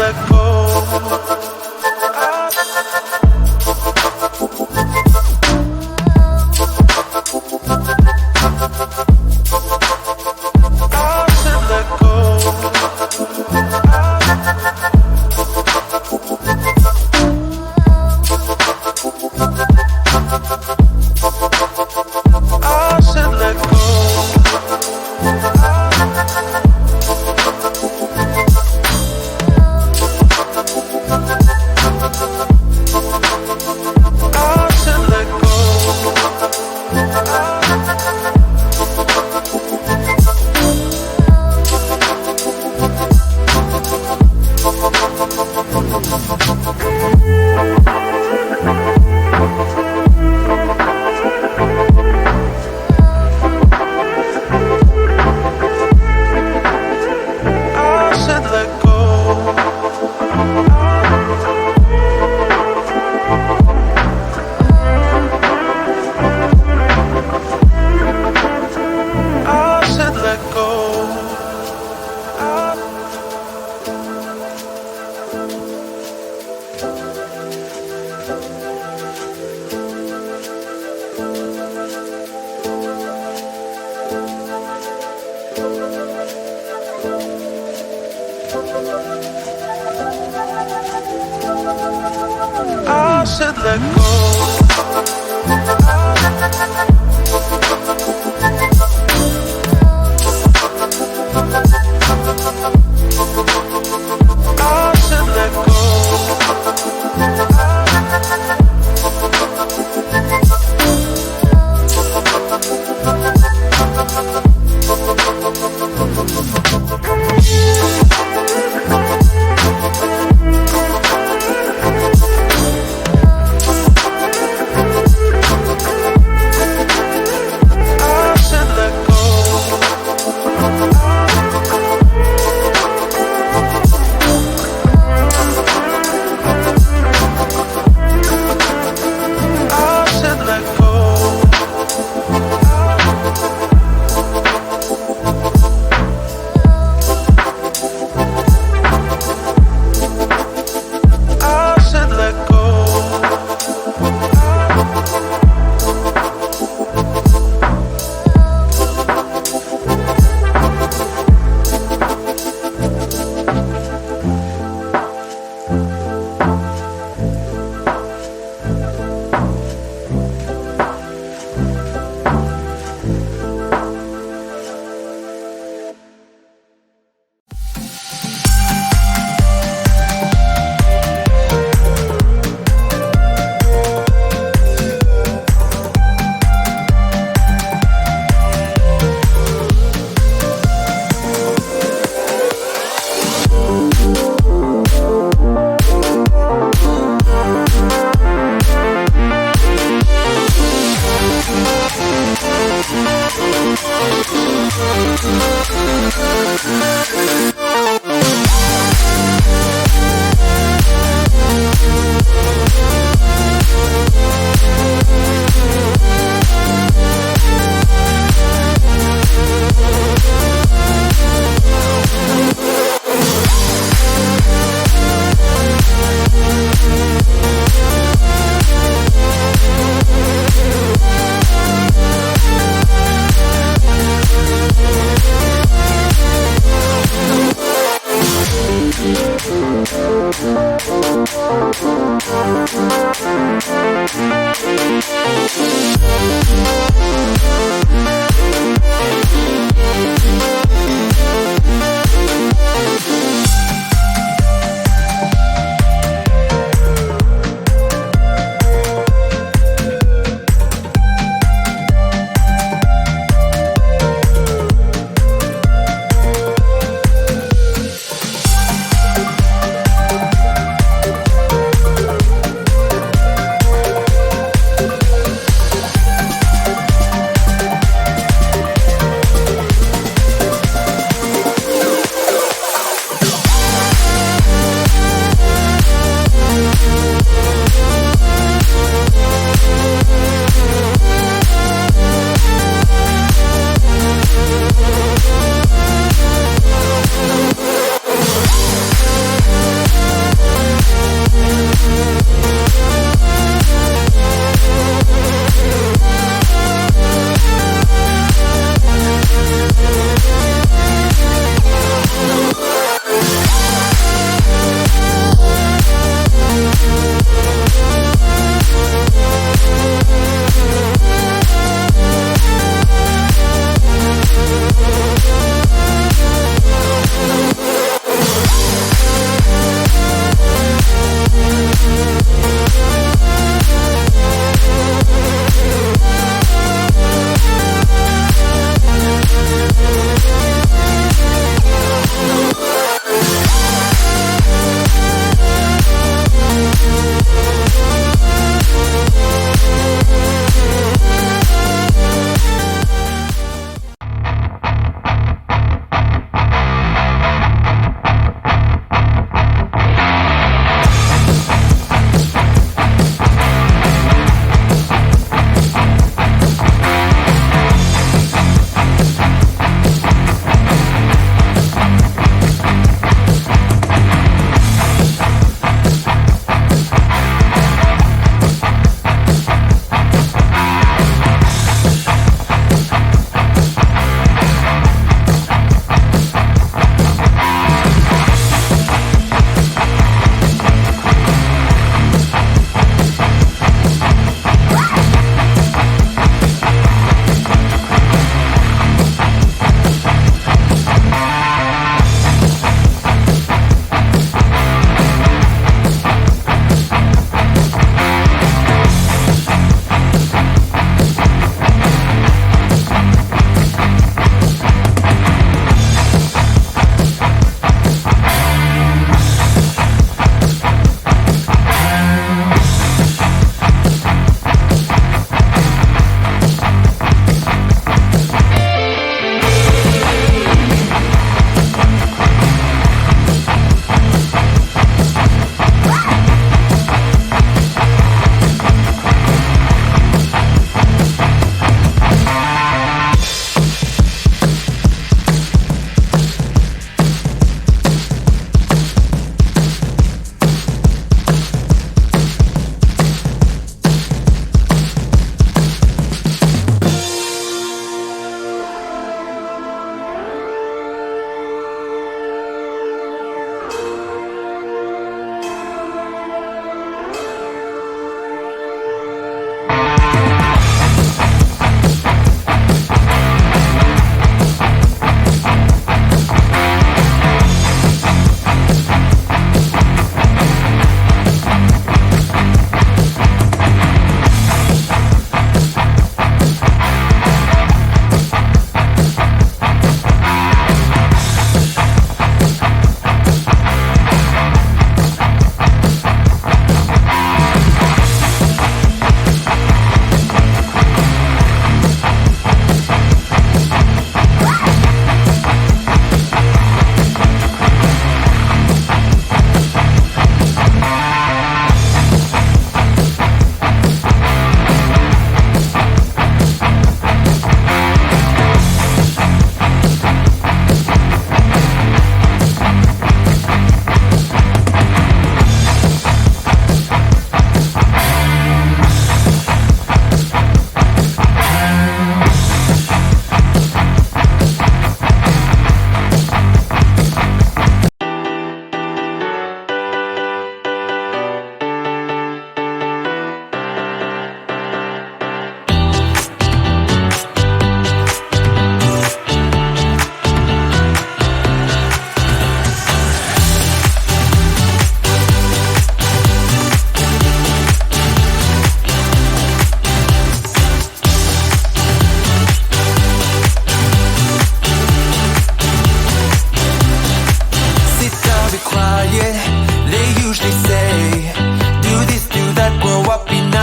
let go. I said let go. I said let go.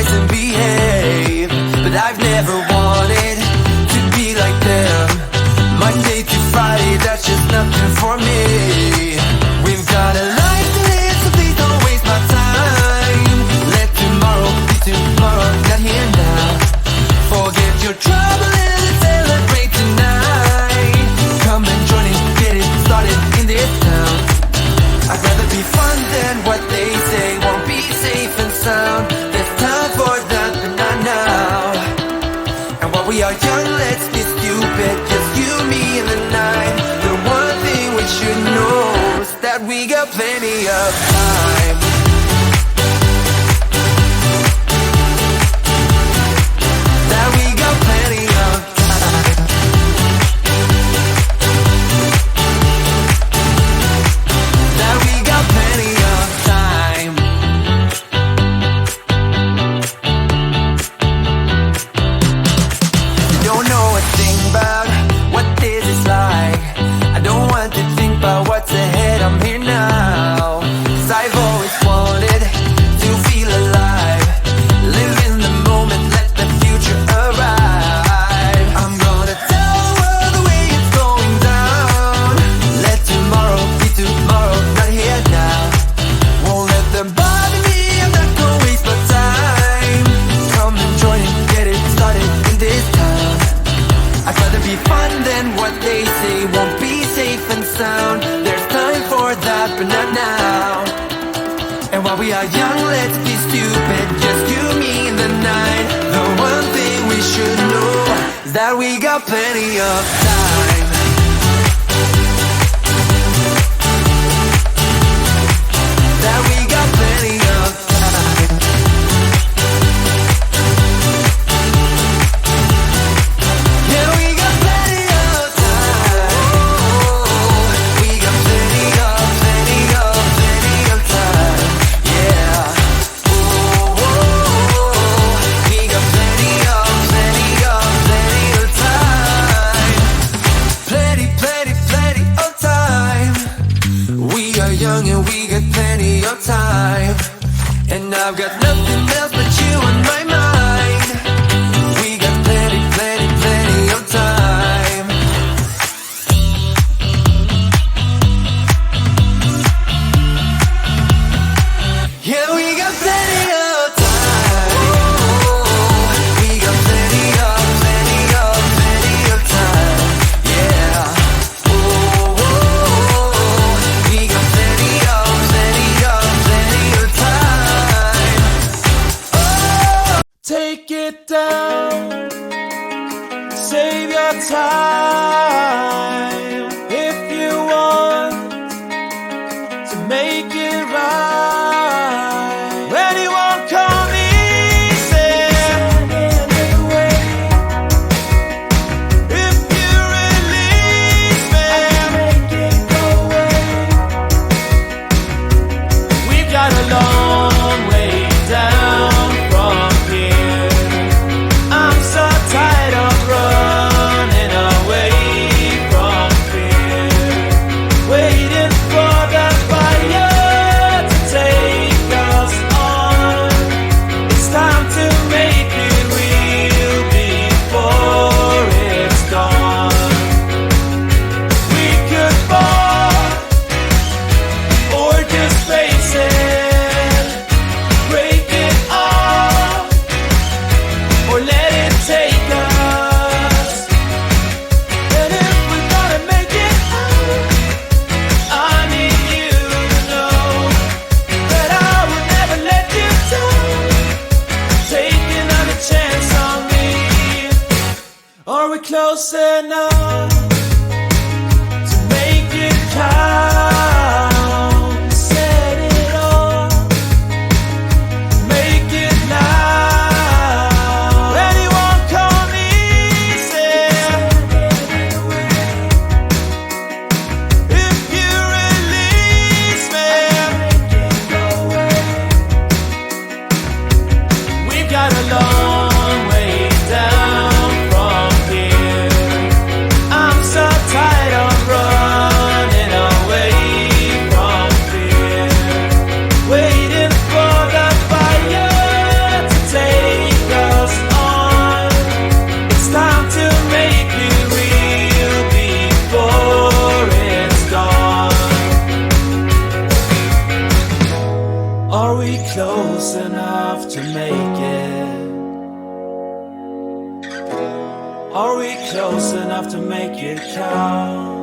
nice and behave, but I've never wanted to be like them. Monday to Friday, that's just nothing for me. We've got a life to live, so please don't waste my time. Let tomorrow be tomorrow, not here now. Forget your trouble and let's celebrate tonight. Come and join it, get it started in this town. I'd rather be fun than what they say won't be safe and sound. There's time for that, but not now. And while we are young, let's be stupid, just you, me, and the night. The one thing we should know is that we got plenty of time. That we got plenty of time. That we got plenty of time. You don't know a thing about what this is like. I don't want to think about what's ahead, I'm here now. 'Cause I've always wanted to feel alive. Live in the moment, let the future arrive. I'm gonna tell the world the way it's going down. Let tomorrow be tomorrow, not here now. Won't let them bother me, I'm not gonna waste my time. Come and join it, get it started in this town. I'd rather be fun than what they say won't be safe and sound. There's time for that, but not now. And while we are young, let's be stupid, just you, me, and the night. The one thing we should know is that we got plenty of time. That we got plenty of time. Yeah, we got plenty of time. We got plenty of time. Yeah. We got plenty of time. Plenty of time. We are young and we got plenty of time. And I've got nothing else but you on my mind. We got plenty of time. Yeah, we got plenty of time. We got plenty of time. Yeah. We got plenty of time. Take it down, save your time if you want to make it right. When you won't come easy, if you release me, make it go away. We've got a long way down from here. I'm so tired of running away from fear, waiting for the fire to take us on. It's time to make it real before it's gone. We could fall or just face it, break it off, or let it take us. And if we're gonna make it out, I need you to know that I would never let you down. Take another chance on me. Are we close enough to make it count? Set it off, make it loud. When you won't come easy, if you release me, we've got a long way down from here. I'm so tired of running away from fear, waiting for the fire to take to make it? Are we close enough to make it count?